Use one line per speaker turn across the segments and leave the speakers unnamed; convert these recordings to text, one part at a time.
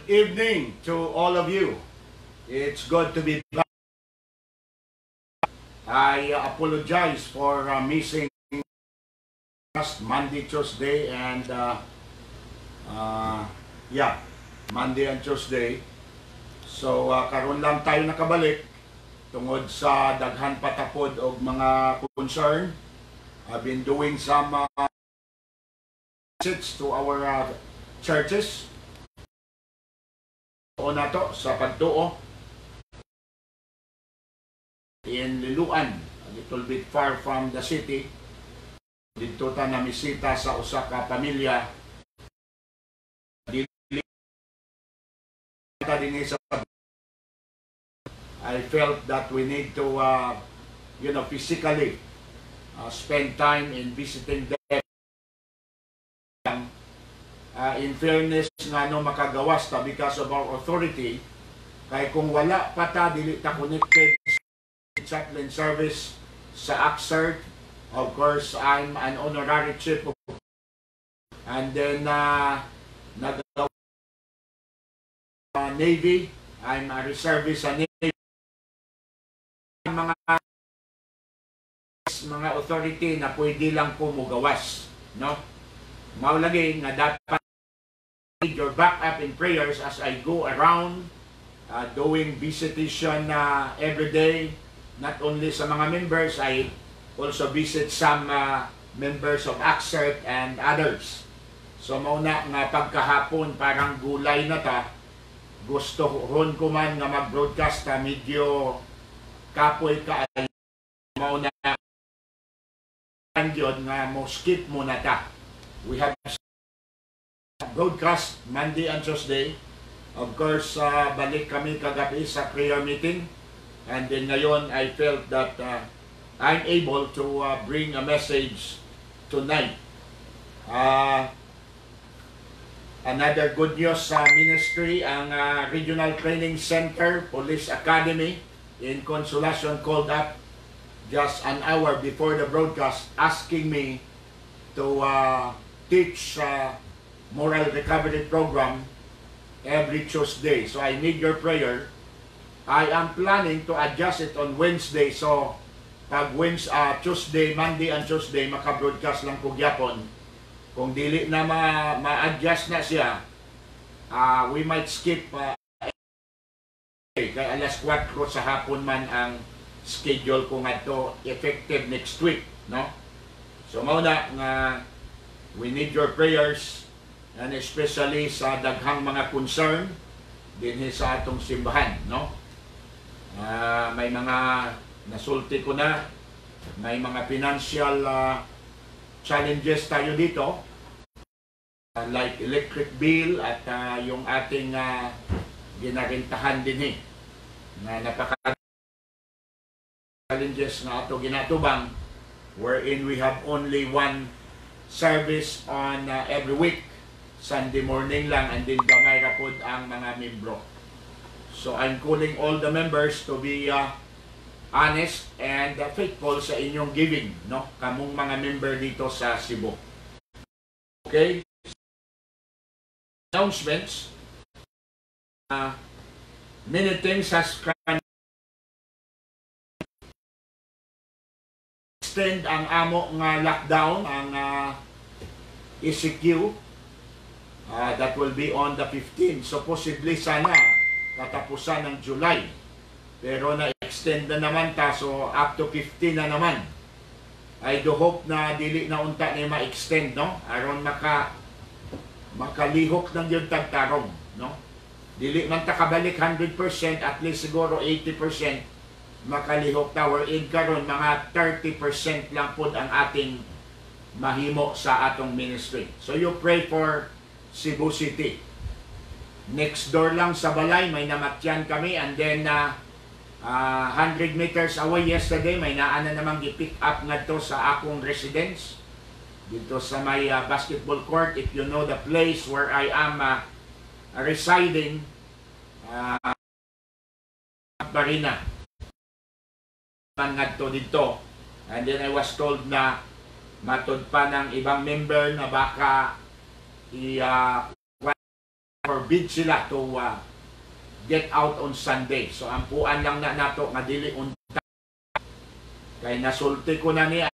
evening to all of you. It's good to be back. I apologize for missing last Monday, Tuesday, and Monday and Tuesday. So karon lang tayo nakabalik tungod sa daghan patapod og mga concern. I've been doing some visits to our churches. O na to sa pagtuo in Liloan, a little bit far from the city. Dito ta namisita sa usa ka pamilya. I felt that we need to physically spend time in visiting them. In fairness nga makagawas ta because of our authority, kay kung wala pa ta dili ta connected sa chaplain service sa ACSERT. Of course, I'm an honorary chief of, and then nagawa Navy. I'm a reservist sa Navy. Mga authority na pwede lang ko mugawas, no? Mao lagi nga dapat your backup in prayers as I go around doing visitation every day. Not only sa mga members, I also visit some members of ACSERT and others. So mauna nga pagkahapon parang gulay na ta. Gusto ron ko man nga mag-broadcast ta medyo kapoy ka mauna yun nga mo skip muna ta. We have broadcast Monday and Tuesday. Of course, balik kami kagabi sa prayer meeting. And then ngayon, I felt that I'm able to bring a message tonight. Another good news sa ministry, ang Regional Training Center, Police Academy in Consolacion called up just an hour before the broadcast asking me to teach moral recovery program every Tuesday. So I need your prayer. I am planning to adjust it on Wednesday. So pag Tuesday, Monday and Tuesday maka-broadcast lang ko gyapon. Kung dili na ma-adjust na siya, we might skip kay alas 4 sa hapon man ang schedule ko ngadto, effective next week, no? So mauna nga we need your prayers, and especially sa daghang mga concern dinhi sa atong simbahan, no? May mga nasulti ko na, may mga financial challenges tayo dito, like electric bill at yung ating ginarentahan dinhi na napaka challenges na ato ginatubang, wherein we have only one service on every week, Sunday morning lang, and then gamay ra pod ang mga membro. So I'm calling all the members to be honest and faithful sa inyong giving, no? Kamong mga member dito sa Cebu. Okay? Announcements. Many things has extend ang amo nga lockdown, ang ECQ. That will be on the 15th. So possibly sana katapusan ng July. Pero na-extend na naman ta, so up to 15 na naman. I do hope na dili na unta ni ma-extend, no? Aron makalihok ng yung tagtarong, no? Dili man ta kabalik 100%, at least siguro 80% makalihok tower in karon mga 30% lang pod ang ating mahimo sa atong ministry. So you pray for Cebu City. Next door lang sa balay may namatyan kami, and then 100 meters away yesterday may naana namang gi-pick up ngadto sa akong residence dito sa may basketball court. If you know the place where I am residing, Barina ngadto dito, and then I was told na matud pa ng ibang member na baka forbid sila to get out on Sunday. So ang puan lang na nato nga dili unta kay nasulti ko na niya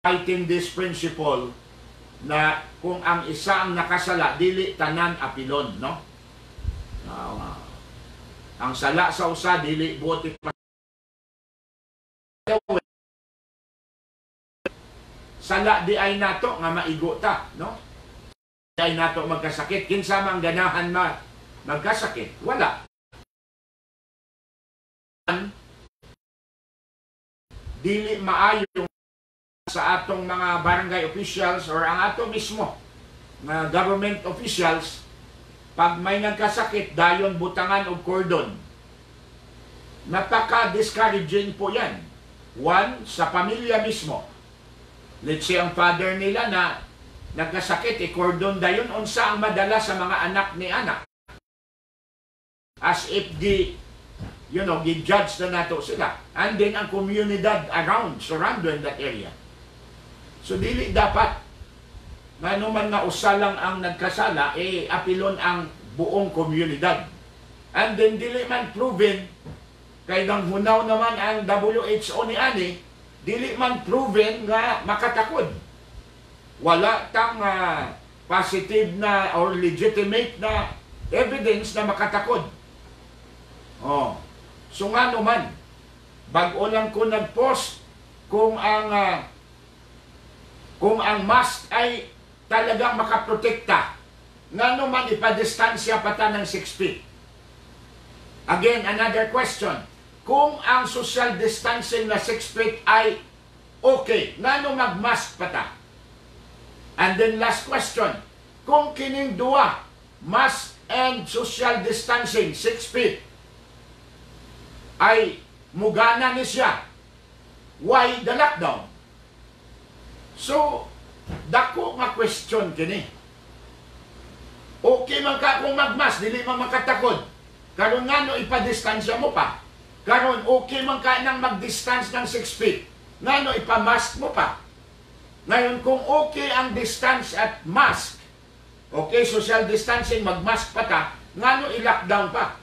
fighting this principle na kung ang isa ang nakasala dili tanan apilon, no? Ang sala sa usa dili buoti pa sala di ay nato nga maigo ta, no? Di ay nato magkasakit. Kinsa man ganahan magkasakit? Wala. Dili maayo sa atong mga barangay officials or ang ato mismo nga government officials pag may nagkasakit dayon butangan og cordon. Napaka-discouraging po yan. One, sa pamilya mismo. Let's say ang father nila na nagkasakit, cordon dayon unsa ang madala sa mga anak ni anak. As if gi-judge na nato sila. And then ang komunidad around, surrounding that area. So dili dapat nga naman nga usa lang ang nagkasala, apilon ang buong komunidad. And then dili man proven, kay nang hunaw naman ang WHO ni ani, dili man proven nga makatakod. Wala tang positive na or legitimate na evidence na makatakod. Oh. So nga naman, bag-o lang ko nag-post kung ang mask ay talagang makaprotekta. Nga naman ipadistansya pa ta ng 6 feet. Again, another question. Kung ang social distancing na 6 feet ay okay, nga nung mag-mask pa ta? And then last question. Kung kining duwa, mask and social distancing 6 feet, ay mugana ni siya, why the lockdown? So, dako nga question kini. Okay man ka kung magmas, dili man makatakod. Karon nga no ipadistansya mo pa. Karon okay man ka nang mag-distance ng 6 feet. Nga no ipamask mo pa. Ngayon kung okay ang distance at mask, okay, social distancing, magmask pa ta, nga no i-lockdown pa.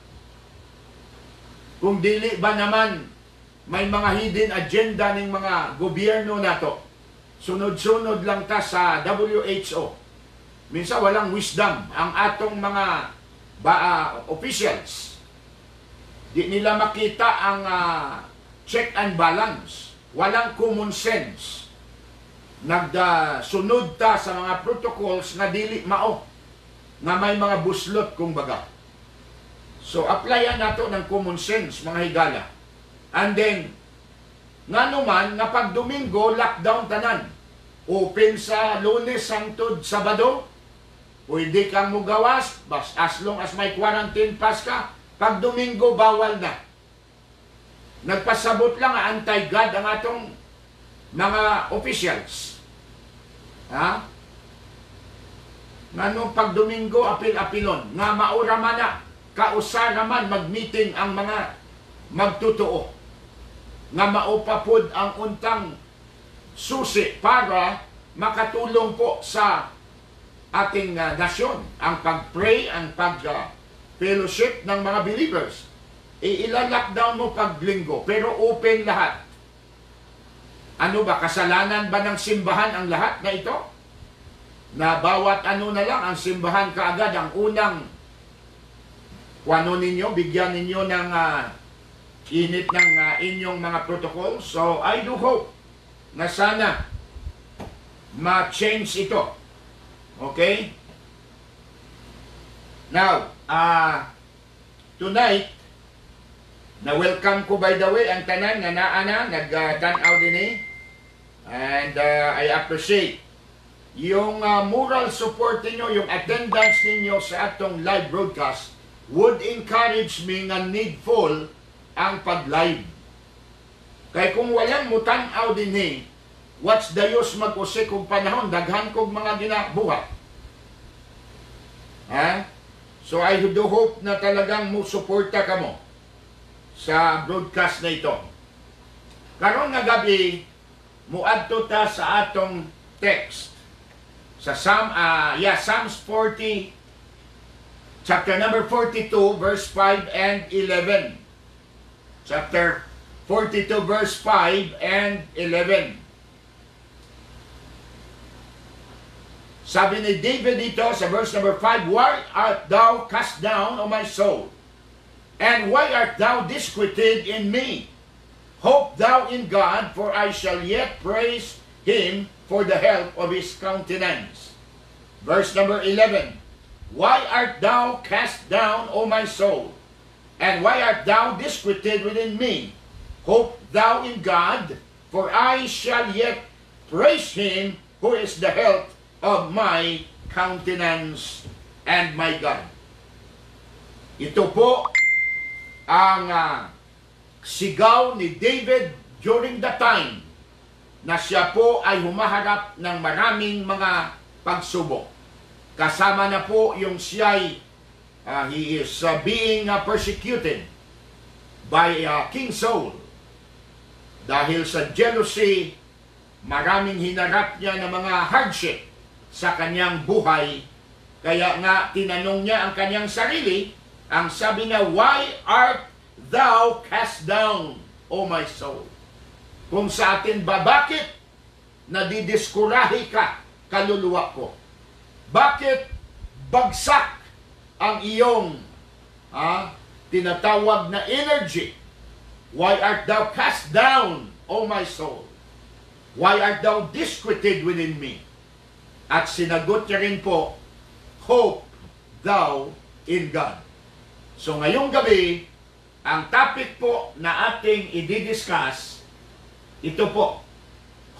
Kung dili ba naman may mga hidden agenda ng mga gobyerno nato, sunod-sunod lang ta sa WHO. Minsan walang wisdom ang atong mga officials. Di nila makita ang check and balance. Walang common sense. Nagsunod ta sa mga protocols nga dili mao, nga may mga buslot kung baga. So, applyan nato ng common sense, mga higala. And then, nga naman, nga pag Domingo, lockdown tanan. Open sa Lunes, hangtod Sabado. Pwede kang mugawas, as long as may quarantine pass ka. Pag Domingo, bawal na. Nagpasabot lang anti-God ang atong mga officials. Ha? Nga nung pag Domingo, apil-apilon. Nga maura man na. Kausa naman mag-meeting ang mga magtutuo nga maupapod ang untang susi para makatulong po sa ating nasyon. Ang pag-pray, ang pag-fellowship ng mga believers. Ila-lockdown mo pag Linggo, pero open lahat. Ano ba, kasalanan ba ng simbahan ang lahat na ito? Na bawat ano na lang, ang simbahan kaagad, ang unang ninyo, bigyan ninyo ng init ng inyong mga protocol. So, I do hope na sana ma-change ito. Okay? Now, tonight, na-welcome ko by the way ang tanan na naana, nag-tanaw din eh. And I appreciate yung moral support ninyo, yung attendance ninyo sa atong live broadcast would encourage me nga needful ang pag-live. Kaya kung walang mutanaw din eh, what's the use mag-usik kong panahon, daghan kong mga ginabuhat. Ha? So I do hope na talagang mo suporta ka mo sa broadcast na ito. Karon nga gabi, muadto ta sa atong text. Sa Psalms 40 chapter number 42, verse 5 and 11. Chapter 42, verse 5 and 11. Sabi ni David dito sa verse number 5, "Why art thou cast down, O my soul? And why art thou disquieted in me? Hope thou in God, for I shall yet praise Him for the help of His countenance." Verse number 11, "Why art thou cast down, O my soul? And why art thou disquieted within me? Hope thou in God, for I shall yet praise Him who is the help of my countenance and my God." Ito po ang sigaw ni David during the time na siya po ay humaharap ng maraming mga pagsubok. Kasama na po yung siya'y he is being persecuted by King Saul. Dahil sa jealousy, maraming hinarap niya ng mga hardship sa kanyang buhay. Kaya nga tinanong niya ang kanyang sarili, ang sabi na, "Why art thou cast down, O my soul?" Kung sa atin ba, bakit nadidiskurahe ka, kaluluwa ko? Bakit bagsak ang iyong tinatawag na energy? "Why art thou cast down, O my soul? Why art thou disquieted within me?" At sinagot niya rin po, "Hope thou in God." So ngayong gabi, ang topic po na ating i-discuss, ito po,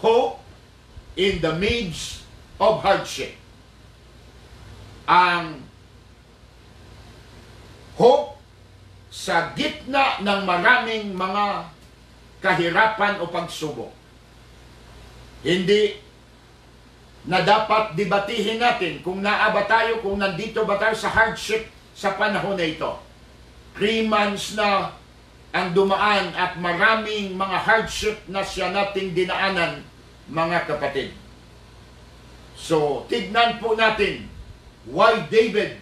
hope in the midst of hardship. Ang hope sa gitna ng maraming mga kahirapan o pagsubok. Hindi na dapat debatihin natin kung naaba tayo, kung nandito ba tayo sa hardship sa panahon na ito. 3 months na ang dumaan at maraming mga hardship na siya nating dinaanan, mga kapatid. So, tignan po natin why David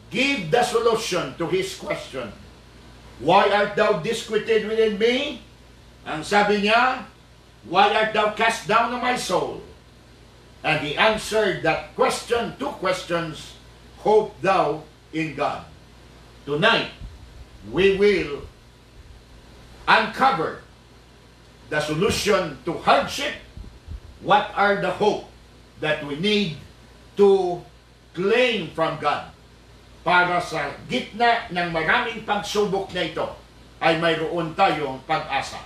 gave the solution to his question. "Why art thou disquieted within me?" Ang sabi niya, "Why art thou cast down on my soul?" And he answered that question, 2 questions, "Hope thou in God." Tonight, we will uncover the solution to hardship. What are the hope that we need to claim from God para sa gitna ng maraming pagsubok na ito ay mayroon tayong pag-asa.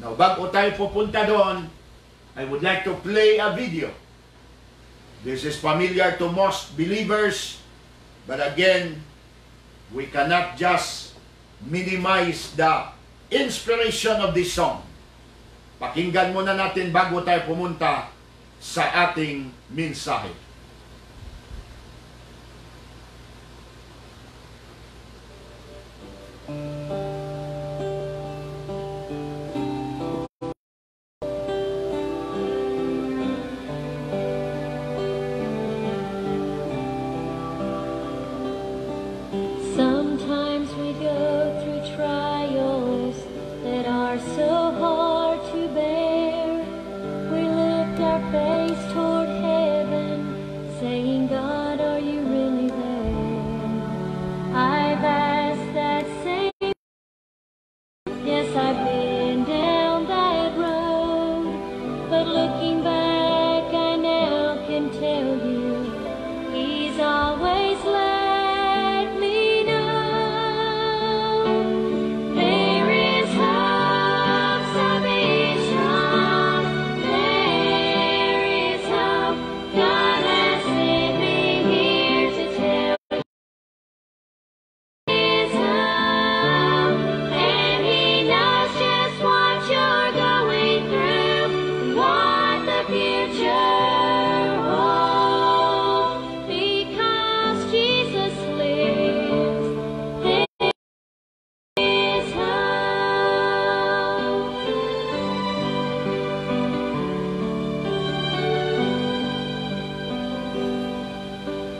Now, bago tayo pupunta doon, I would like to play a video. This is familiar to most believers, but again, we cannot just minimize the inspiration of this song. Pakinggan muna natin bago tayo pumunta sa ating mensahe.
Sometimes we go through trials that are so hard to bear. We lift our face toward heaven, saying, "God, are you really there?" I've asked that same. Yes, I've been down that road, but looking back, I now can tell you, He's always led.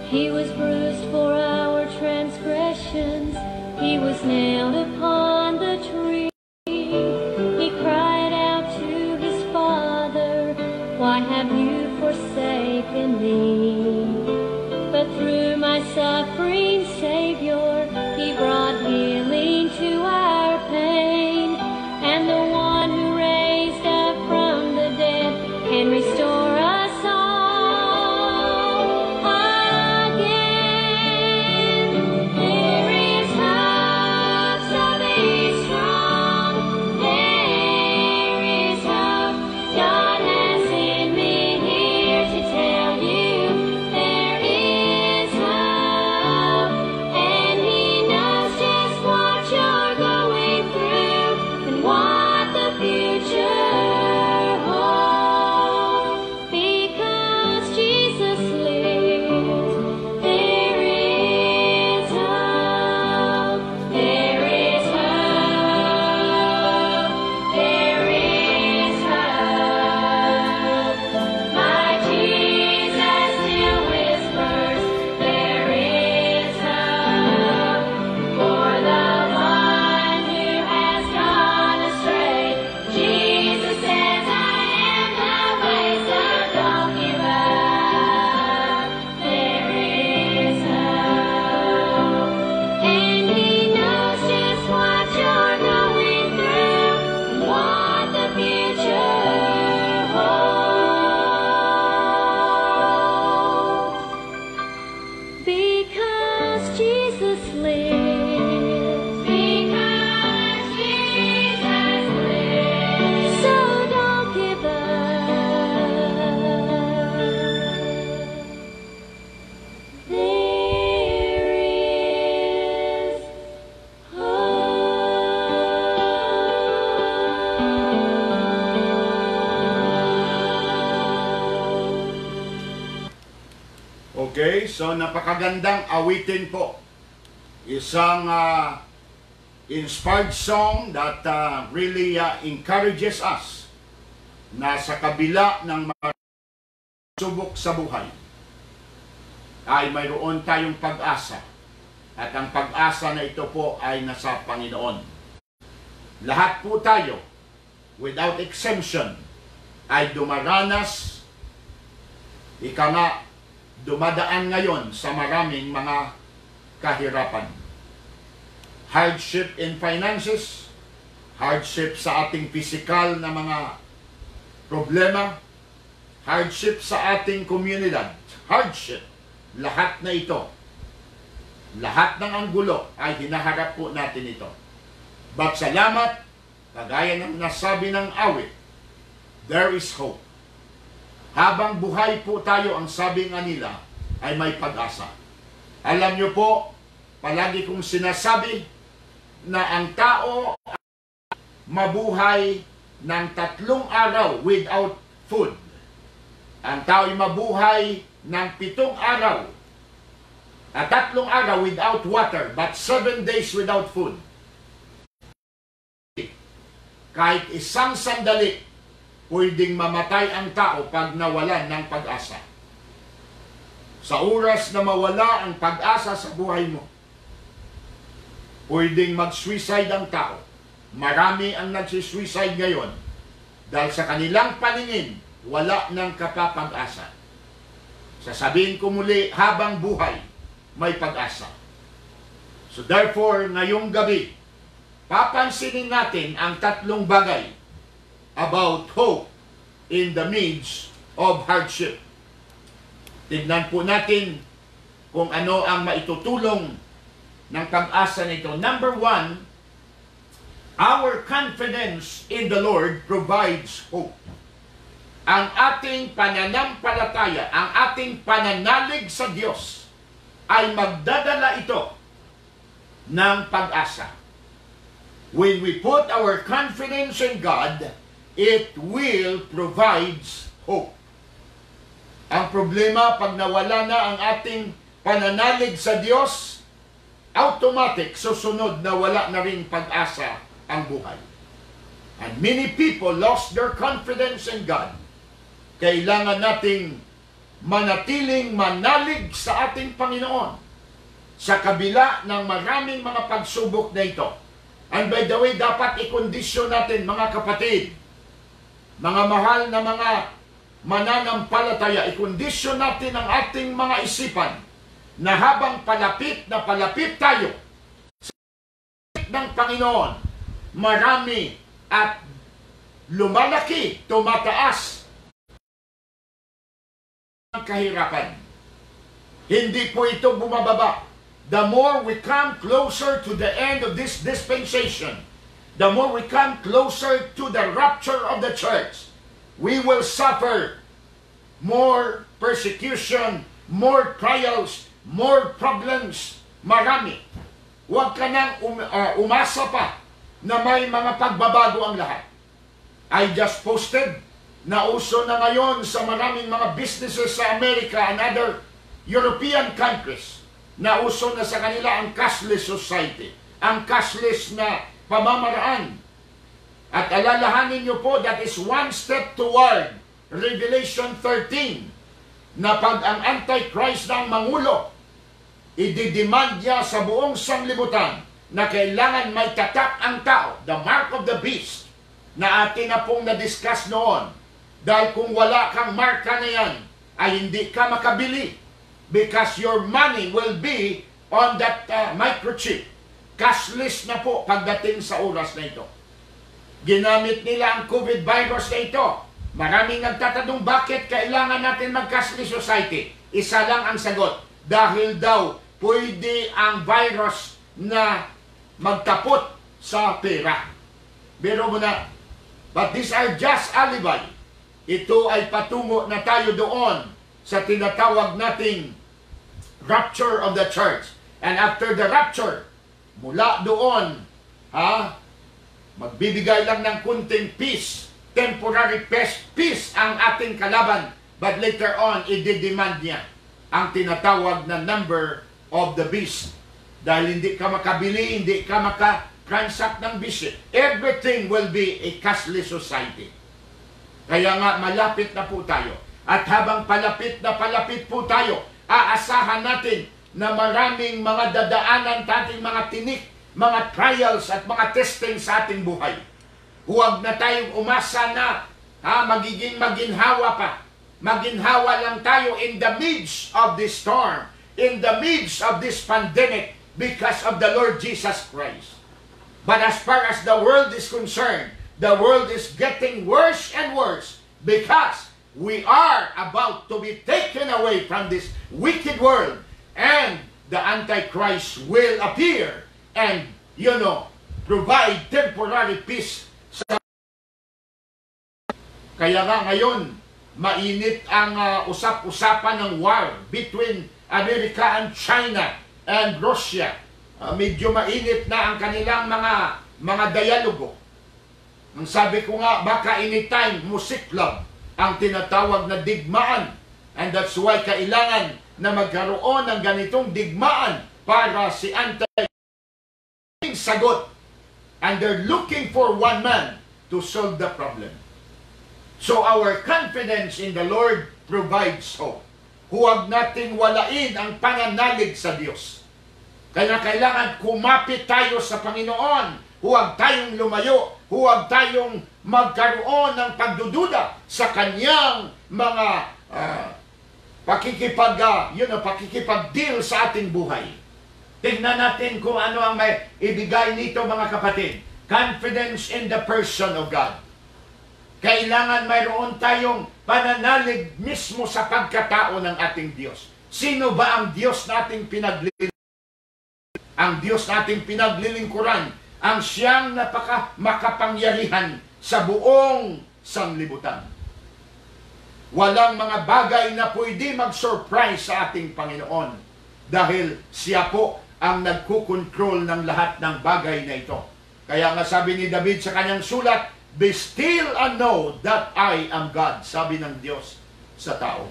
He was bruised for our
Okay, so napakagandang awitin po. Isang inspired song that really encourages us na sa kabila ng mga subok sa buhay ay mayroon tayong pag-asa. At ang pag-asa na ito po ay nasa Panginoon. Lahat po tayo, without exemption, ay dumaranas, dumadaan ngayon sa maraming mga kahirapan. Hardship in finances, hardship sa ating physical na mga problema, hardship sa ating komunidad, hardship, lahat na ito, lahat ng anggulo ay hinaharap po natin ito. But salamat, kagaya ng nasabi ng awit, there is hope. Habang buhay po tayo, ang sabi nga nila, ay may pag-asa. Alam niyo po, palagi kong sinasabi na ang tao mabuhay ng 3 araw without food. Ang tao ay mabuhay ng 7 araw at 3 araw without water, but 7 days without food. Kahit isang sandali, pwedeng mamatay ang tao pag nawalan ng pag-asa. Sa oras na mawala ang pag-asa sa buhay mo, pwedeng mag-suicide ang tao. Marami ang nagsi-suicide ngayon dahil sa kanilang paningin, wala ng kapapag-asa. Sasabihin ko muli, habang buhay, may pag-asa. So therefore, ngayong gabi, papansinin natin ang 3 bagay about hope in the midst of hardship. Tignan po natin kung ano ang maitutulong ng pag-asa nito. Number 1, our confidence in the Lord provides hope. Ang ating pananampalataya, ang ating pananalig sa Diyos ay magdadala ito ng pag-asa. When we put our confidence in God, it will provide hope. Ang problema, pag nawala na ang ating pananalig sa Diyos, automatic, susunod na wala na rin pag-asa ang buhay. And many people lost their confidence in God. Kailangan nating manatiling manalig sa ating Panginoon sa kabila ng maraming mga pagsubok na ito. And by the way, dapat ikondisyon natin, mga kapatid, mga mahal na mga mananampalataya, ikondisyon natin ang ating mga isipan na habang palapit na palapit tayo sa ng Panginoon, marami at lumalaki, tumataas ang kahirapan. Hindi po ito bumababa. The more we come closer to the end of this dispensation, the more we come closer to the rapture of the church, we will suffer more persecution, more trials, more problems, marami. Huwag ka nang umasa pa na may mga pagbabago ang lahat. I just posted na uso na ngayon sa maraming mga businesses sa America and other European countries na uso na sa kanila ang cashless society, ang cashless na pamamaraan. At alalahanin niyo po, that is one step toward Revelation 13, na pag ang Antichrist ng Mangulo, ididemand niya sa buong sanglibutan na kailangan may tatak ang tao, the mark of the beast, na atin na pong na-discuss noon. Dahil kung wala kang marka na yan, ay hindi ka makabili because your money will be on that microchip. Cashless na po pagdating sa oras na ito. Ginamit nila ang COVID virus na ito. Maraming nagtatanong bakit kailangan natin mag-cashless society. Isa lang ang sagot. Dahil daw pwede ang virus na magtapot sa pera. Biro mo na. But these are just alibi. Ito ay patungo na tayo doon sa tinatawag nating rapture of the church. And after the rapture, mula doon, magbibigay lang ng kunting peace, temporary peace ang ating kalaban, but later on, i-demand niya ang tinatawag na number of the beast. Dahil hindi ka makabili, hindi ka maka-transact ng bisyo. Everything will be a cashless society. Kaya nga, malapit na po tayo. At habang palapit na palapit po tayo, aasahan natin na maraming mga dadaanan ating mga tinik, mga trials at mga testing sa ating buhay. Huwag na tayong umasa na magiging maginhawa pa. Maginhawa lang tayo in the midst of this storm, in the midst of this pandemic, because of the Lord Jesus Christ. But as far as the world is concerned, the world is getting worse and worse because we are about to be taken away from this wicked world, and the Antichrist will appear and, provide temporary peace. Kaya nga ngayon, mainit ang usap-usapan ng war between America and China and Russia. Medyo mainit na ang kanilang mga dialogo. Ang sabi ko nga, baka anytime musiklab ang tinatawag na digmaan. And that's why kailangan na magkaroon ng ganitong digmaan para si Antichrist sagot. And they're looking for one man to solve the problem. So our confidence in the Lord provides hope. Huwag nating walain ang pananalig sa Diyos. Kaya kailangan kumapit tayo sa Panginoon. Huwag tayong lumayo. Huwag tayong magkaroon ng pagdududa sa Kanyang mga pakikipag-deal sa ating buhay. Tingnan natin kung ano ang may ibigay nito, mga kapatid. Confidence in the person of God. Kailangan mayroon tayong pananalig mismo sa pagkatao ng ating Diyos. Sino ba ang Diyos nating pinaglilingkuran? Ang Diyos nating pinaglilingkuran, ang siyang makapangyarihan sa buong sanglibutan. Walang mga bagay na pwede mag-surprise sa ating Panginoon dahil siya po ang nagkukontrol ng lahat ng bagay na ito. Kaya nga sabi ni David sa kanyang sulat, "Be still and know that I am God." Sabi ng Diyos sa tao.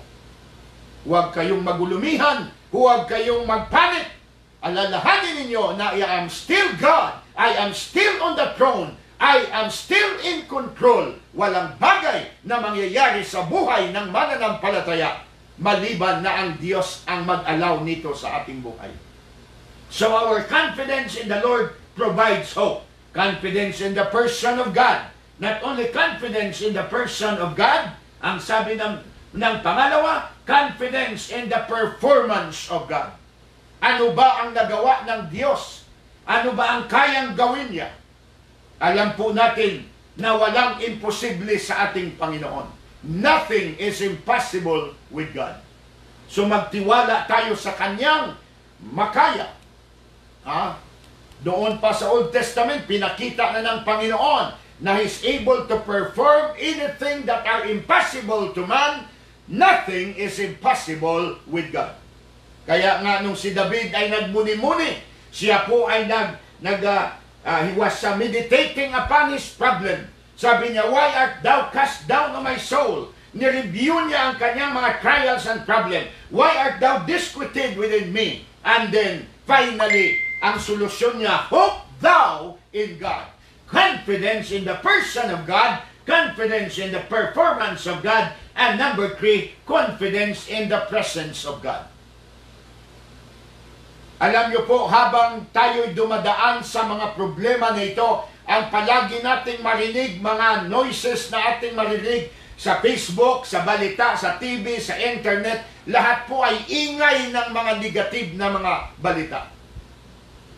Huwag kayong magulumihan, huwag kayong magpanik. Alalahanin ninyo na I am still God. I am still on the throne. I am still in control. Walang bagay na mangyayari sa buhay ng mananampalataya maliban na ang Diyos ang mag-allow nito sa ating buhay. So our confidence in the Lord provides hope. Confidence in the person of God. Not only confidence in the person of God, ang sabi ng pangalawa, confidence in the performance of God. Ano ba ang nagawa ng Diyos? Ano ba ang kayang gawin niya? Alam po natin na walang imposible sa ating Panginoon. Nothing is impossible with God. So magtiwala tayo sa Kanyang makaya. Doon pa sa Old Testament, pinakita na ng Panginoon na He's able to perform anything that are impossible to man. Nothing is impossible with God. Kaya nga nung si David ay nagmuni-muni, siya po ay he was meditating upon his problem. Sabi niya, "Why art thou cast down on my soul?" Nireview niya ang kanyang mga trials and problem. "Why art thou disquieted within me?" And then, finally, ang solusyon niya, "Hope thou in God." Confidence in the person of God, confidence in the performance of God, and number 3, confidence in the presence of God. Alam niyo po, habang tayo'y dumadaan sa mga problema na ito, ang palagi nating marinig, mga noises na ating marinig sa Facebook, sa balita, sa TV, sa internet, lahat po ay ingay ng mga negative na mga balita.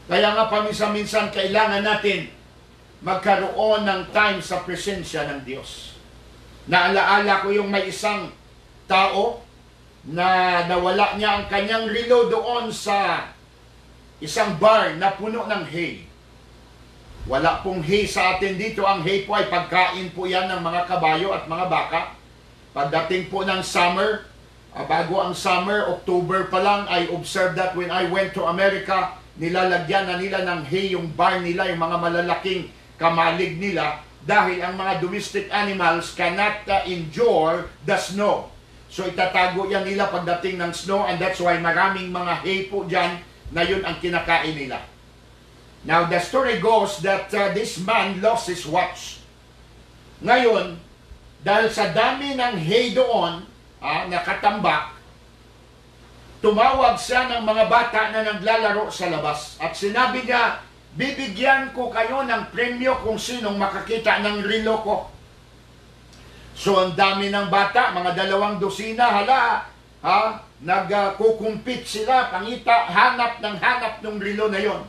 Kaya nga paminsan-minsan kailangan natin magkaroon ng time sa presensya ng Diyos. Naalaala ko yung may isang tao na nawala niya ang kanyang relo doon sa isang bar na puno ng hay. Wala pong hay sa atin dito. Ang hay po ay pagkain po yan ng mga kabayo at mga baka. Pagdating po ng summer, bago ang summer, October pa lang, I observed that when I went to America, nilalagyan na nila ng hay yung bar nila, yung mga malalaking kamalig nila, dahil ang mga domestic animals cannot endure the snow. So itatago yan nila pagdating ng snow, and that's why maraming mga hay po dyan na yun ang kinakain nila. Now, the story goes that this man lost his watch. Ngayon, dahil sa dami ng hay doon, nakatambak, tumawag siya ng mga bata na naglalaro sa labas. At sinabi niya, bibigyan ko kayo ng premyo kung sinong makakita ng relo ko. So ang dami ng bata, mga 200, nagkukumpit sila, pangita, hanap ng relo na yon.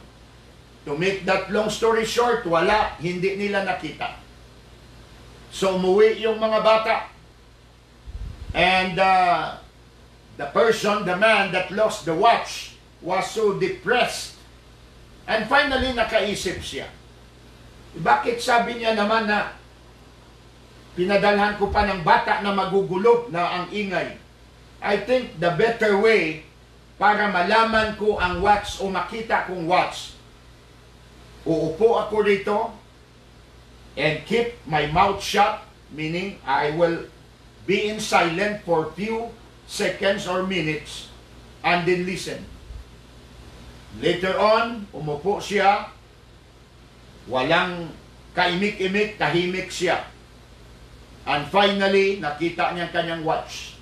To make that long story short, hindi nila nakita. So umuwi yung mga bata. And the man that lost the watch was so depressed. And finally, nakaisip siya. Bakit sabi niya naman na pinadalhan ko pa ng bata na magugulo na ang ingay? I think the better way para malaman ko ang watch o makita kong watch, uupo ako rito and keep my mouth shut, meaning I will be in silent for few seconds or minutes and then listen. Later on, umupo siya, walang kaimik-imik, tahimik siya. And finally, nakita niya kanyang watch.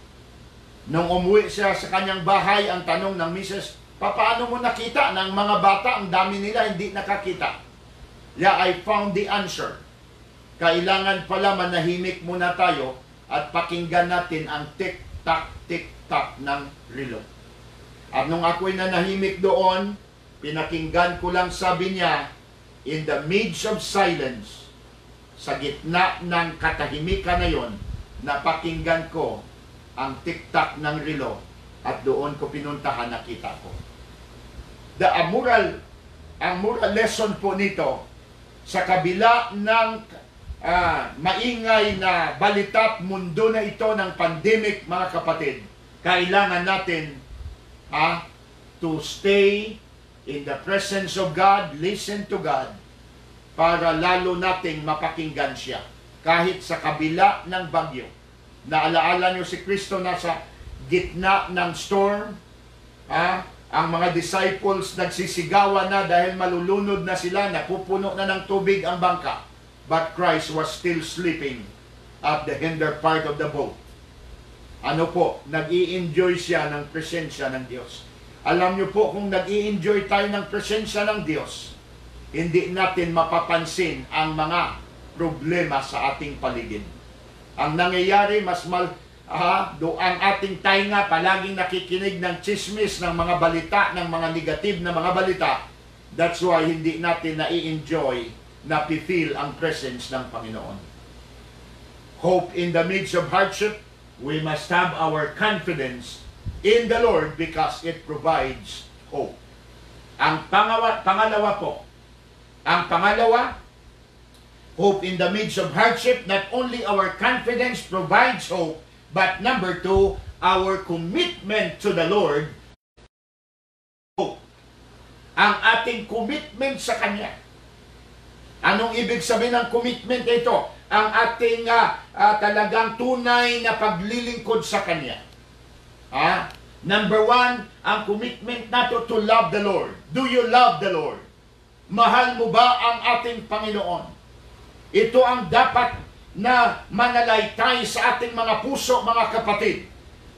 Nung umuwi siya sa kanyang bahay, ang tanong ng misis, paano mo nakita ng mga bata, ang dami nila hindi nakakita? Yeah, I found the answer. Kailangan pala manahimik muna tayo at pakinggan natin ang tik-tak ng relo. At nung ako'y nanahimik doon, pinakinggan ko lang, sabi niya, in the midst of silence, sa gitna ng katahimikan na yon, napakinggan ko ang tik-tak ng relo at doon ko pinuntahan, nakita ko. Ang moral lesson po nito, sa kabila ng maingay na balita't mundo na ito ng pandemic, mga kapatid, kailangan natin to stay in the presence of God, listen to God, para lalo nating mapakinggan siya. Kahit sa kabila ng bagyo. Naalaala niyo si Kristo nasa gitna ng storm, ang mga disciples nagsisigawan na dahil malulunod na sila, napupuno na ng tubig ang bangka. But Christ was still sleeping at the hinder part of the boat. Ano po? Nag-i-enjoy siya ng presensya ng Diyos. Alam niyo po, kung nag-i-enjoy tayo ng presensya ng Diyos, hindi natin mapapansin ang mga problema sa ating paligid. Ang nangyayari, ang ating tainga palaging nakikinig ng chismis, ng mga balita, ng mga negative na mga balita. That's why hindi natin na-i-enjoy, na-feel ang presence ng Panginoon. Hope in the midst of hardship, we must have our confidence in the Lord because it provides hope. Ang pangalawa, hope in the midst of hardship, not only our confidence provides hope, but number 2, our commitment to the Lord, hope. Ang ating commitment sa Kanya. Anong ibig sabihin ng commitment ito? Ang ating talagang tunay na paglilingkod sa Kanya. Number 1, ang commitment nato to love the Lord. Do you love the Lord? Mahal mo ba ang ating Panginoon? Ito ang dapat na manalaytay sa ating mga puso, mga kapatid,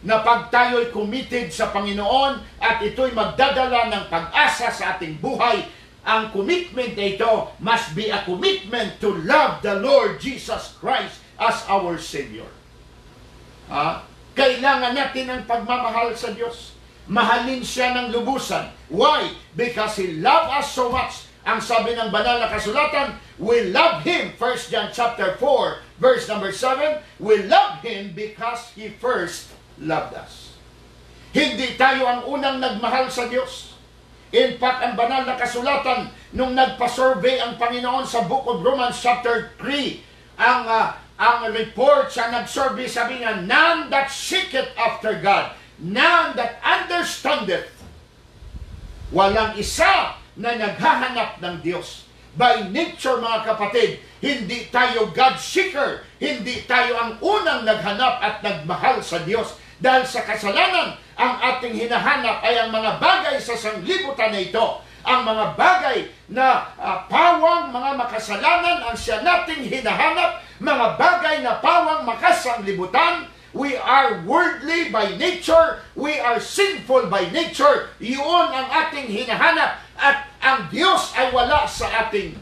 na pag tayo'y committed sa Panginoon at ito'y magdadala ng pag-asa sa ating buhay, ang commitment na ito must be a commitment to love the Lord Jesus Christ as our Savior. Kailangan natin ang pagmamahal sa Diyos. Mahalin siya ng lubusan. Why? Because He loved us so much. Ang sabi ng banal na kasulatan, we love Him. 1 John chapter 4, verse number 7, we love Him because He first loved us. Hindi tayo ang unang nagmahal sa Diyos. In fact, ang banal na kasulatan, nung nagpa-survey ang Panginoon sa Book of Romans chapter 3, ang report sa nag-survey, sabi niya, none that seeketh after God, none that understandeth. Walang isa na naghahanap ng Diyos. By nature, mga kapatid, hindi tayo God seeker. Hindi tayo ang unang naghanap at nagmahal sa Diyos. Dahil sa kasalanan, ang ating hinahanap ay ang mga bagay sa sanglibutan na ito. Ang mga bagay na pawang mga makasalanan ang siya nating hinahanap, mga bagay na pawang makasanglibutan. We are worldly by nature, we are sinful by nature. Iyon ang ating hinahanap at ang Diyos ay wala sa ating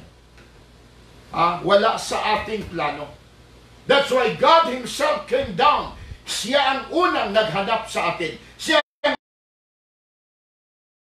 plano. That's why God Himself came down. Siya ang unang naghanap sa atin. Siya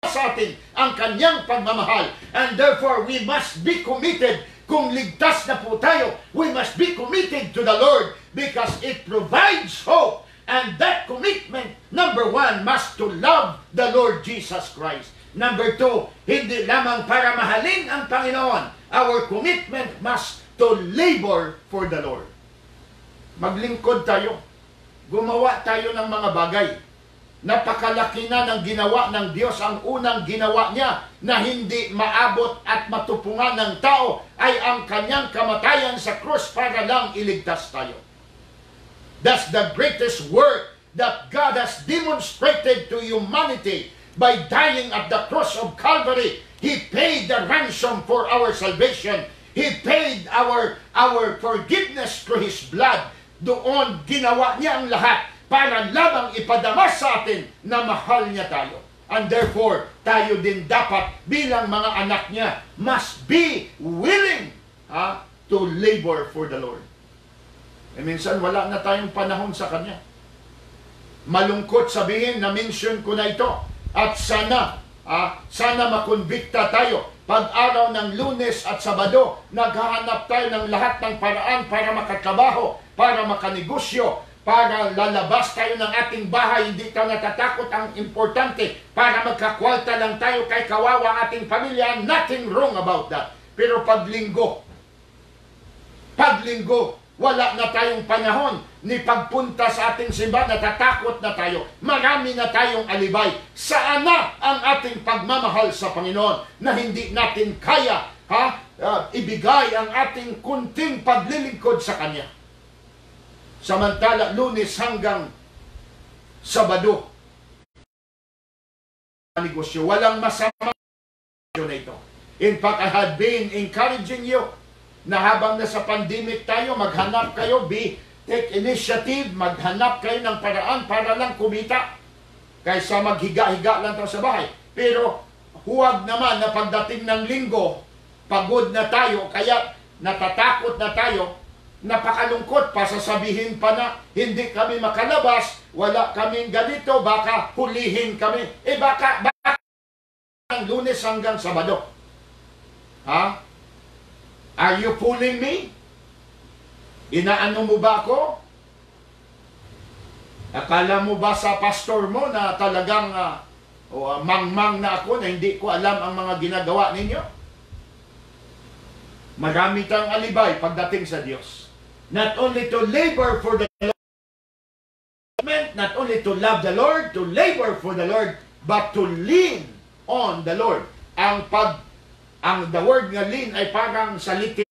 sa atin ang kanyang pagmamahal. And therefore, we must be committed. Kung ligtas na po tayo, we must be committed to the Lord because it provides hope. And that commitment, number one, must to love the Lord Jesus Christ. Number two, hindi lamang para mahalin ang Panginoon. Our commitment must to labor for the Lord. Maglingkod tayo. Gumawa tayo ng mga bagay. Napakalaki na ng ginawa ng Diyos. Ang unang ginawa niya na hindi maabot at matupungan ng tao ay ang kanyang kamatayan sa krus para lang iligtas tayo. That's the greatest work that God has demonstrated to humanity by dying at the cross of Calvary. He paid the ransom for our salvation. He paid our forgiveness through His blood. Doon ginawa niya ang lahat para lamang ipadama sa atin na mahal niya tayo. And therefore, tayo din dapat bilang mga anak niya must be willing to labor for the Lord. E minsan wala na tayong panahon sa Kanya. Malungkot sabihin na mention ko na ito. At sana makonbikta tayo. Pag araw ng Lunes at Sabado, naghahanap tayo ng lahat ng paraan para makatrabaho, para makanegosyo, para lalabas tayo ng ating bahay, hindi tayo natatakot. Ang importante, para magkakwalta lang tayo kay kawawa ang ating pamilya. Nothing wrong about that. Pero pag linggo, wala na tayong panahon ni pagpunta sa ating simbahan, natatakot na tayo. Marami na tayong alibay. Saan na ang ating pagmamahal sa Panginoon na hindi natin kaya ibigay ang ating kunting paglilingkod sa Kanya? Samantala, Lunes hanggang Sabado, negosyo. Walang masama na ito. In fact, I had been encouraging you na habang nasa pandemic tayo, maghanap kayo, take initiative, maghanap kayo ng paraan para lang kumita kaysa maghiga-higa lang tayo sa bahay. Pero huwag naman na pagdating ng linggo, pagod na tayo, kaya natatakot na tayo, napakalungkot pa, sasabihin pa na hindi kami makalabas, wala kaming ganito, baka hulihin kami. Baka ng Lunes hanggang Sabado. Are you fooling me? Inaano mo ba ako? Akala mo ba sa pastor mo na talagang mangmang na ako na hindi ko alam ang mga ginagawa ninyo? Marami tayong alibay pagdating sa Diyos. Not only to labor for the Lord, not only to love the Lord, to labor for the Lord, but to lean on the Lord. The word nga lean ay parang salita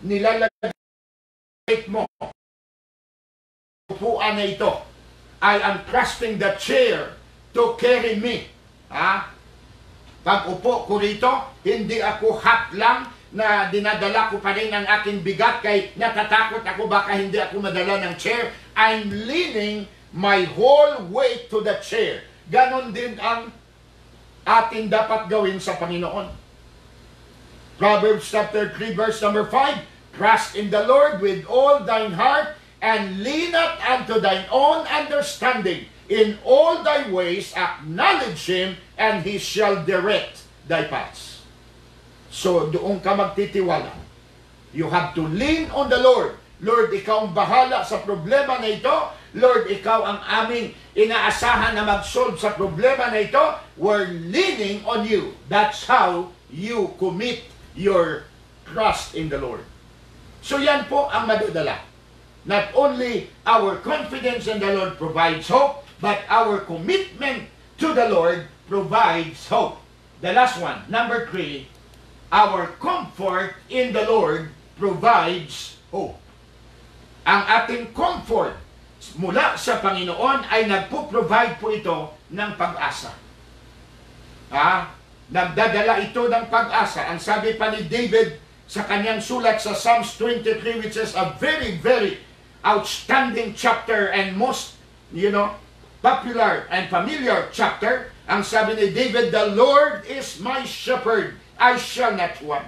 nilalagay mo. Upuan na ito. I am trusting the chair to carry me. Pag upo ko rito, hindi ako hap lang na dinadala ko pa rin ang aking bigat kay natatakot ako baka hindi ako madala ng chair. I'm leaning my whole weight to the chair. Ganon din ang ating dapat gawin sa Panginoon. Proverbs chapter 3 verse number 5, trust in the Lord with all thine heart and lean not unto thine own understanding. In all thy ways acknowledge Him and He shall direct thy paths. So doon ka magtitiwala. You have to lean on the Lord. Lord, Ikaw ang bahala sa problema na ito. Lord, Ikaw ang aming inaasahan na mag-solve sa problema na ito. We're leaning on You. That's how you commit your trust in the Lord. So yan po ang madadala. Not only our confidence in the Lord provides hope, but our commitment to the Lord provides hope. The last one, number 3, our comfort in the Lord provides hope. Ang ating comfort mula sa Panginoon ay nagpo-provide po ito ng pag-asa. Nagdadala ito ng pag-asa. Ang sabi pa ni David sa kanyang sulat sa Psalms 23, which is a very, very outstanding chapter and most, popular and familiar chapter. Ang sabi ni David, "The Lord is my shepherd, I shall not want.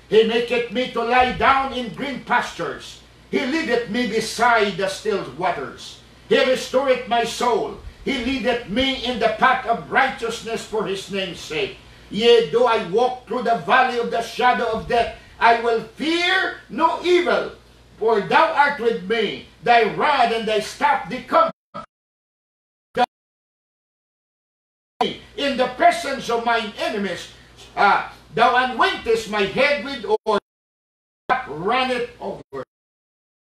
He maketh me to lie down in green pastures. He leadeth me beside the still waters. He restoreth my soul. He leadeth me in the path of righteousness for his name's sake. Yea, though I walk through the valley of the shadow of death, I will fear no evil, for thou art with me. Thy rod and thy staff, they comfort me. In the presence of mine enemies, thou anointest my head with oil, run it over."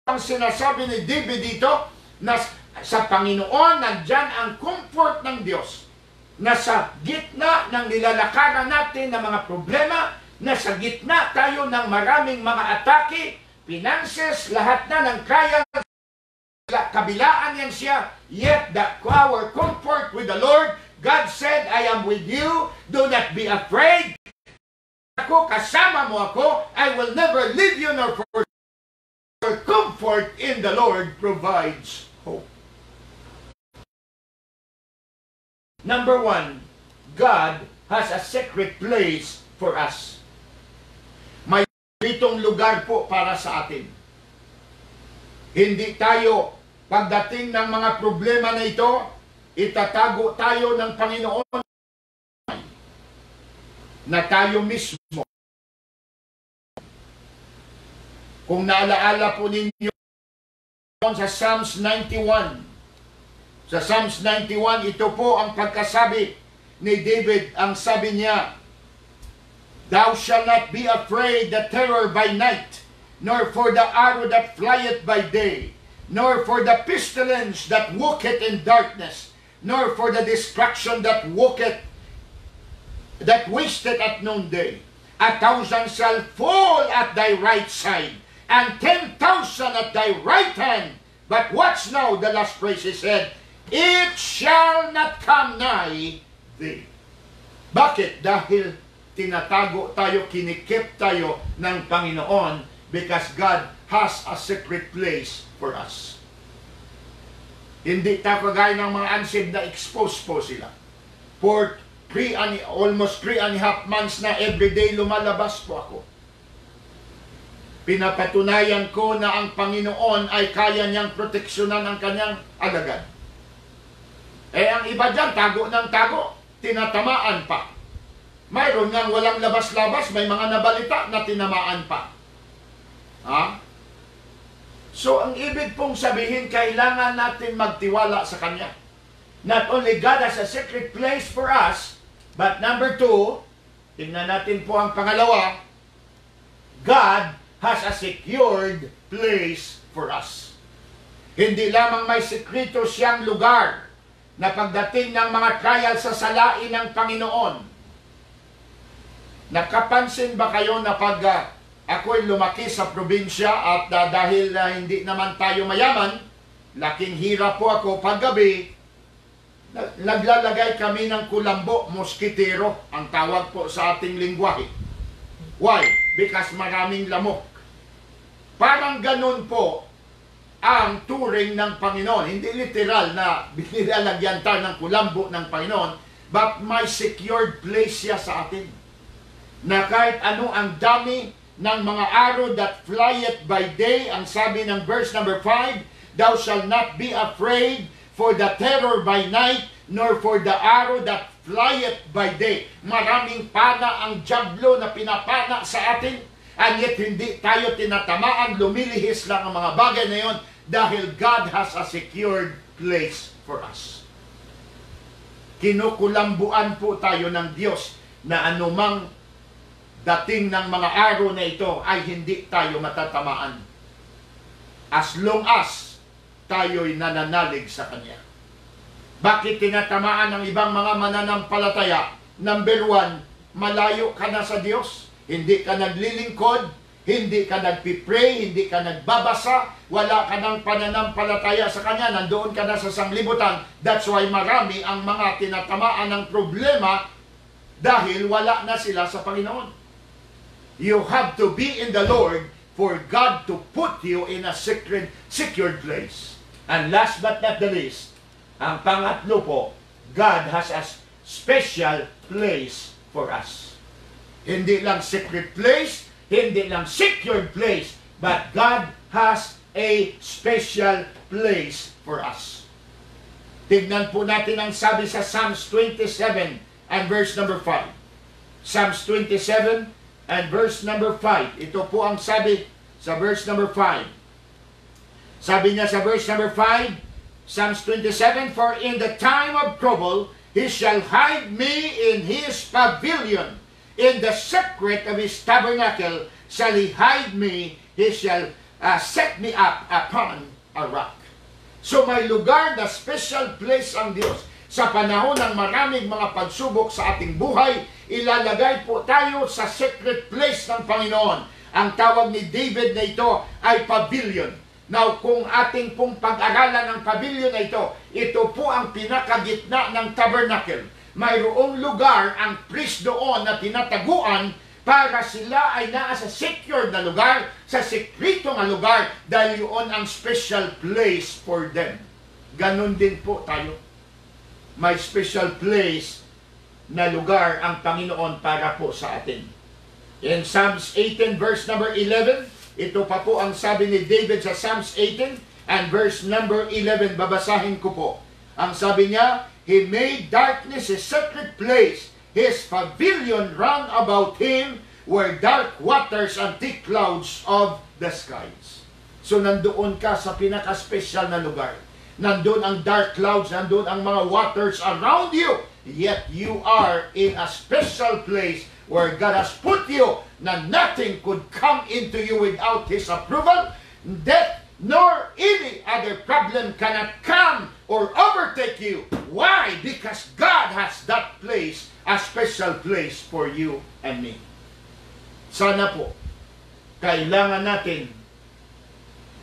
Ang sinasabi ni David dito, na sa Panginoon, nandyan ang comfort ng Diyos. Na sa gitna ng nilalakaran natin ng mga problema, na sa gitna tayo ng maraming mga atake, finances, lahat na ng kaya, kabilaan yan siya, yet our comfort with the Lord, God said, "I am with you, do not be afraid. Ako, kasama mo ako, I will never leave you nor forsake. Your comfort in the Lord provides hope." Number one, God has a secret place for us. May itong lugar po para sa atin. Hindi tayo, pagdating ng mga problema na ito, itatago tayo ng Panginoon na tayo mismo. Kung naalaala po ninyo sa Psalms 91, sa Psalms 91, ito po ang pagkasabi ni David. Ang sabi niya, "Thou shalt not be afraid the terror by night, nor for the arrow that flieth by day, nor for the pestilence that walketh in darkness, nor for the destruction that wasteth at noonday. 1,000 shall fall at thy right side, and 10,000 at thy right hand. But watch now," the last phrase he said, "it shall not come nigh thee." Bakit? Dahil tinatago tayo, kinikip tayo ng Panginoon, because God has a secret place for us. Hindi tayo kagaya ng mga unsaved na exposed po sila. For almost 3.5 months na everyday lumalabas po ako. Pinapatunayan ko na ang Panginoon ay kaya niyang proteksyonan ang kanyang alagad. Ang iba dyan, tago ng tago, tinatamaan pa. Mayroon ngang walang labas-labas, may mga nabalita na tinamaan pa. So, ang ibig pong sabihin, kailangan natin magtiwala sa Kanya. Not only God has a secret place for us, but number two, tingnan natin po ang pangalawa, God has a secured place for us. Hindi lamang may sekreto siyang lugar na pagdating ng mga trial sa salain ng Panginoon. Nakapansin ba kayo na pag ako'y lumaki sa probinsya at dahil hindi naman tayo mayaman, laking hirap po ako paggabi, naglalagay kami ng kulambo, moskitero, ang tawag po sa ating lingwahe. Why? Because maraming lamok. Parang ganun po ang turing ng Panginoon. Hindi literal na binilalagyan tayo ng kulambo ng Panginoon, but may secured place siya sa atin. Na kahit ano ang dami ng mga arrow that flieth by day, ang sabi ng verse number 5, "Thou shalt not be afraid for the terror by night, nor for the arrow that flieth by day." Maraming pana ang jablo na pinapana sa atin, and yet hindi tayo tinatamaan, lumilihis lang ang mga bagay na yon dahil God has a secured place for us. Kinukulambuan po tayo ng Diyos na anumang dating ng mga araw na ito ay hindi tayo matatamaan. As long as tayo'y nananalig sa Kanya. Bakit tinatamaan ng ibang mga mananampalataya? Number one, malayo ka na sa Diyos. Hindi ka naglilingkod. hindi ka nagpipray, hindi ka nagbabasa, wala ka ng pananampalataya sa Kanya, nandoon ka na sa sanglibutan. That's why marami ang mga tinatamaan ng problema dahil wala na sila sa Panginoon. You have to be in the Lord for God to put you in a secured place. And last but not the least, ang pangatlo po, God has a special place for us. Hindi lang secret place, hindi lang secured place, but God has a special place for us. Tignan po natin ang sabi sa Psalms 27 and verse number 5. Psalms 27 and verse number 5. Ito po ang sabi sa verse number 5. Sabi niya sa verse number 5, Psalms 27, For in the time of trouble, He shall hide me in His pavilion. In the secret of His tabernacle shall He hide me. He shall set me up upon a rock. So may lugar na special place ang Diyos. Sa panahon ng maraming mga pagsubok sa ating buhay, ilalagay po tayo sa secret place ng Panginoon. Ang tawag ni David na ito ay pavilion. Now, kung ating pong pag-aralan ng pavilion na ito po ang pinakagitna ng tabernacle. Mayroong lugar ang priest doon na tinataguan para sila ay nasa secure na lugar, sa sekreto na lugar, dahil yun ang special place for them. Ganon din po tayo. May special place na lugar ang Panginoon para po sa atin. In Psalms 18 verse number 11, ito pa po ang sabi ni David sa Psalms 18 and verse number 11. Babasahin ko po. Ang sabi niya, He made darkness a secret place. His pavilion round about Him were dark waters and thick clouds of the skies. So nandoon ka sa pinaka-special na lugar. Nandoon ang dark clouds, nandoon ang mga waters around you. Yet you are in a special place where God has put you, na nothing could come into you without His approval. Death nor any other problem cannot come or overtake you. Why? Because God has that place, a special place for you and me. Sana po, kailangan natin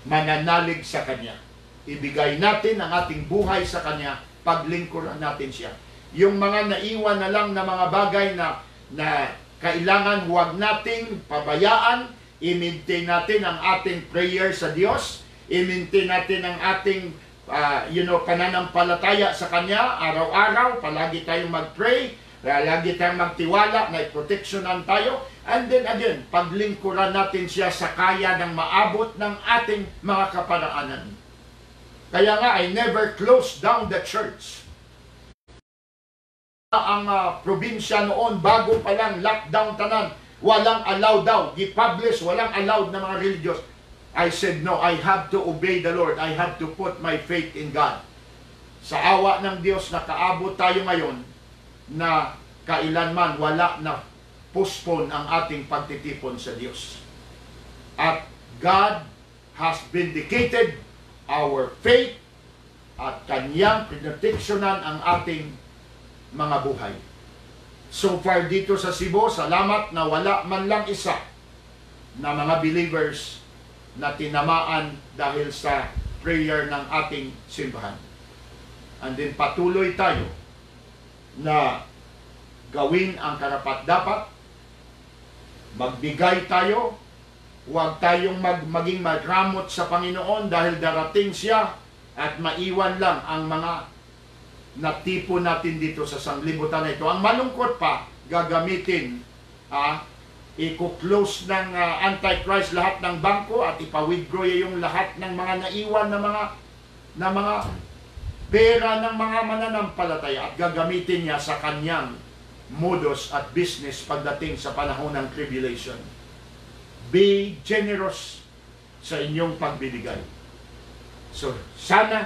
mananalig sa Kanya. Ibigay natin ang ating buhay sa Kanya, paglingkuran natin siya. Yung mga naiwan na lang na mga bagay na kailangan huwag nating pabayaan, i-maintain natin ang ating prayer sa Diyos, i-maintain natin ang ating pananampalataya sa Kanya, araw-araw, palagi tayong mag-pray, lagi tayong magtiwala, na proteksyonan tayo, and then again, paglingkuran natin siya sa kaya ng maabot ng ating mga kaparaanan. Kaya nga, I never closed down the church. Ang probinsya noon, bago pa lang lockdown tanan, walang allowed daw, i-publish, walang allowed na mga religious. I said, no, I have to obey the Lord. I have to put my faith in God. Sa awa ng Diyos, nakaabot tayo ngayon na kailanman wala na postpone ang ating pagtitipon sa Diyos. At God has vindicated our faith at Kanyang proteksyonan ang ating mga buhay. So far dito sa Cebu, salamat na wala man lang isa na mga believers na tinamaan dahil sa prayer ng ating simbahan. And then patuloy tayo na gawin ang karapat-dapat, magbigay tayo, huwag tayong maging magramot sa Panginoon dahil darating siya at maiwan lang ang mga natipo natin dito sa sanglibutan na ito. Ang malungkot pa, gagamitin, i-close ng Antichrist lahat ng bangko at ipa-withdraw yung lahat ng mga naiwan na mga pera ng mga mananampalataya at gagamitin niya sa kanyang modus at business pagdating sa panahon ng tribulation. Be generous sa inyong pagbibigay. So, sana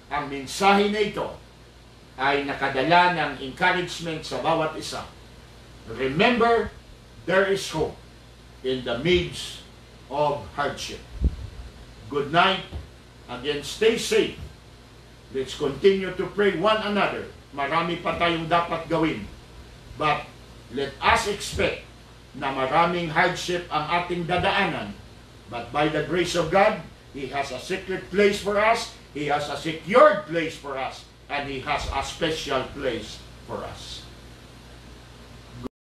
ang mensahe na ito ay nakadala ng encouragement sa bawat isa. Remember, there is hope in the midst of hardship. Good night. Again, stay safe. Let's continue to pray one another. Marami pa tayong dapat gawin. But let us expect na maraming hardship ang ating dadaanan. But by the grace of God, He has a secret place for us, He has a secured place for us, and He has a special place for us.